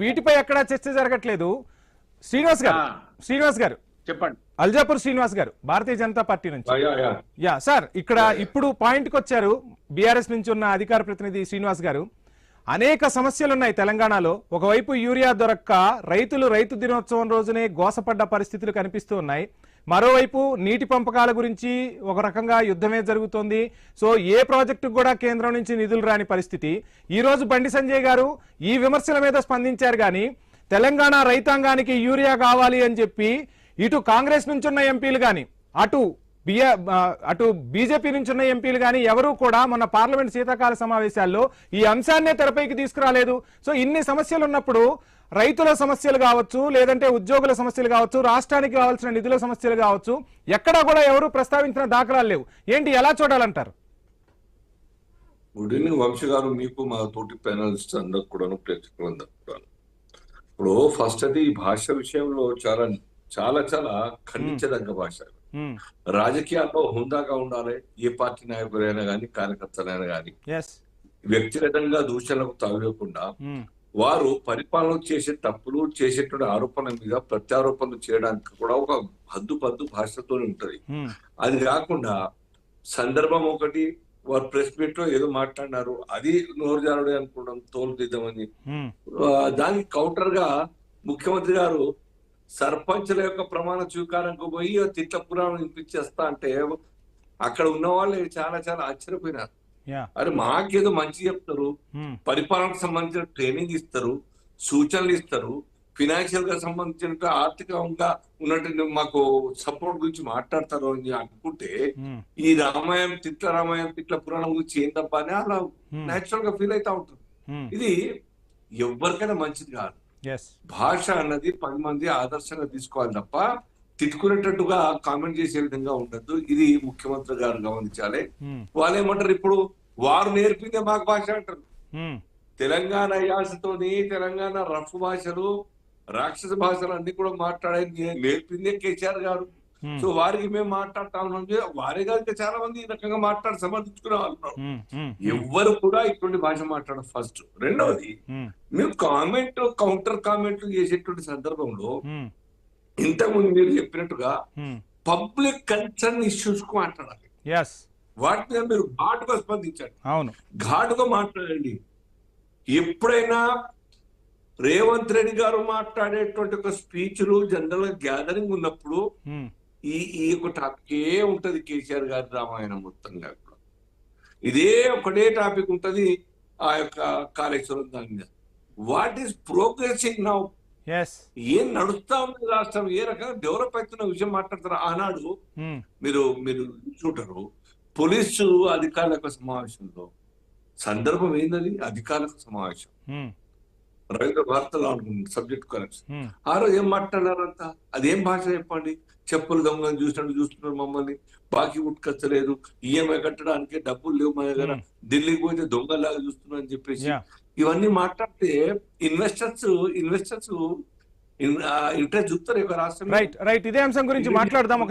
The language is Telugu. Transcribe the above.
వీటిపై ఎక్కడా చర్చ జరగట్లేదు. శ్రీనివాస్ గారు చెప్పండి. అల్జాపూర్ శ్రీనివాస్ గారు భారతీయ జనతా పార్టీ నుంచి. యా సార్, ఇక్కడ ఇప్పుడు పాయింట్కి వచ్చారు. బీఆర్ఎస్ నుంచి ఉన్న అధికార ప్రతినిధి శ్రీనివాస్ గారు, అనేక సమస్యలు ఉన్నాయి తెలంగాణలో. ఒకవైపు యూరియా దొరక్క రైతులు రైతు దినోత్సవం రోజునే గోసపడ్డ పరిస్థితులు కనిపిస్తూ ఉన్నాయి. మరోవైపు నీటి పంపకాల గురించి ఒక రకంగా యుద్ధమే జరుగుతోంది. సో ఏ ప్రాజెక్టుకు కూడా కేంద్రం నుంచి నిధులు రాని పరిస్థితి. ఈ రోజు బండి సంజయ్ గారు ఈ విమర్శల మీద స్పందించారు. కానీ తెలంగాణ రైతాంగానికి యూరియా కావాలి అని చెప్పి ఇటు కాంగ్రెస్ నుంచి ఉన్న ఎంపీలు కానీ అటు బీజేపీ నుంచి ఉన్న ఎంపీలు కానీ ఎవరూ కూడా మన పార్లమెంట్ శీతాకాల సమావేశాల్లో ఈ అంశాన్నే తెరపైకి తీసుకురాలేదు. సో ఇన్ని సమస్యలు ఉన్నప్పుడు రైతుల సమస్యలు కావచ్చు, లేదంటే ఉద్యోగుల సమస్యలు కావచ్చు, రాష్ట్రానికి కావాల్సిన నిధుల సమస్యలు కావచ్చు, ఎక్కడా కూడా ఎవరు ప్రస్తావించిన దాఖలాలు లేవు. ఏంటి, ఎలా చూడాలంటారు? గుడ్ ఈవినింగ్ వంశీ గారు, మీకు మా తోటి ప్యానలిస్ట్ అందరికి కూడా, ప్రేక్షకులందరూ కూడా. ఇప్పుడు ఫస్ట్ అది ఈ భాష విషయంలో చాలా చాలా చాలా ఖండించదగ్గ భాష. రాజకీయాల్లో హుందాగా ఉండాలి. ఏ పార్టీ నాయకులైనా కానీ, కార్యకర్తలైనా కానీ వ్యక్తిగతంగా దూషణలకు తావివ్వకుండా వారు పరిపాలన చేసే తప్పులు, చేసేటువంటి ఆరోపణల మీద ప్రత్యారోపణలు చేయడానికి కూడా ఒక హద్దుపద్దు భాషతో ఉంటది. అది కాకుండా సందర్భం ఒకటి, వారు ప్రెస్ మీట్ లో ఏదో మాట్లాడినారు, అది నోరు జారుడే అనుకోవడం, తోలు తీద్దామని. దానికి కౌంటర్ గా ముఖ్యమంత్రి గారు సర్పంచుల యొక్క ప్రమాణ స్వీకారంకు పోయి తిట్ల పురాణం వినిపించేస్తా అంటే అక్కడ ఉన్న వాళ్ళు చాలా చాలా ఆశ్చర్యపోయినారు. అరే మాకేదో మంచి చెప్తారు, పరిపాలనకు సంబంధించిన ట్రైనింగ్ ఇస్తారు, సూచనలు ఇస్తారు, ఫినాన్షియల్ గా సంబంధించిన ఆర్థికంగా ఉన్నట్టు మాకు సపోర్ట్ గురించి మాట్లాడతారు అని అనుకుంటే ఈ రామాయణం తిట్ల పురాణం గురించి ఏం తప్ప అని అలా నేచురల్ గా ఫీల్ అవుతా ఉంటుంది. ఇది ఎవరికైనా మంచిది కాదు. భాష అన్నది 10 మంది ఆదర్శంగా తీసుకోవాలి తప్ప తిట్టుకునేటట్టుగా కామెంట్ చేసే విధంగా ఉండద్దు. ఇది ముఖ్యమంత్రి గారు గమనించాలి. వాళ్ళు ఏమంటారు, ఇప్పుడు వారు నేర్పిందే మాకు భాష అంటారు. తెలంగాణ యాసతోని తెలంగాణ రఫ్ భాషలు, రాక్షస భాషలు అన్ని కూడా మాట్లాడేది నేర్పిందే కేసీఆర్ గారు. సో వారికి మేము మాట్లాడతా ఉన్నాం. వారే కాదు, చాలా మంది ఈ రకంగా మాట్లాడి సమర్థించుకునే వాళ్ళు ఎవ్వరు కూడా ఇటువంటి భాష మాట్లాడడం ఫస్ట్. రెండవది, మేము కౌంటర్ కామెంట్ చేసేటువంటి సందర్భంలో ఇంతకుముందు మీరు చెప్పినట్టుగా పబ్లిక్ కన్సర్న్ ఇష్యూస్ కు మాట్లాడాలి. వాటి మీద మీరు ఘాటుగా స్పందించండి, ఘాటుగా మాట్లాడండి. ఎప్పుడైనా రేవంత్ రెడ్డి గారు మాట్లాడేటువంటి ఒక స్పీచ్లు జనరల్ గ్యాదరింగ్ ఉన్నప్పుడు ఈ ఒక టాపికే ఉంటది. కేసీఆర్ గారి రామాయణం మొత్తంగా కూడా ఇదే ఒకటే టాపిక్ ఉంటది. ఆ యొక్క కాళేశ్వరం దాని మీద వాట్ ఈస్ ప్రోగ్రెసింగ్ నౌ, ఏం నడుస్తా ఉంది రాష్ట్రం, ఏ రకంగా డెవలప్ అవుతున్న విషయం మాట్లాడతారు. ఆనాడు మీరు చూడరు పోలీసు అధికారుల యొక్క సమావేశంలో సందర్భం ఏంటది, అధికారుల సమావేశం రవీంద్ర భారతలో అనుకుంటుంది సబ్జెక్ట్ కరెక్షన్. ఆ రోజు ఏం మాట్లాడారంట, అదేం భాష చెప్పండి. చెప్పులు దొంగలను చూసినట్టు చూస్తున్నారు మమ్మల్ని, బాకీ ఉట్కచ్చలేదు, ఈఎంఐ కట్టడానికి డబ్బులు లేవు మా దగ్గర, ఢిల్లీకి పోతే దొంగలాగా చూస్తున్నారు అని చెప్పేసి ఇవన్నీ మాట్లాడితే ఇన్వెస్టర్స్ ఇంట్రెస్ట్ చూపుతారు రాష్ట్రం. రైట్, ఇదే అంశం గురించి మాట్లాడదాం. ఒక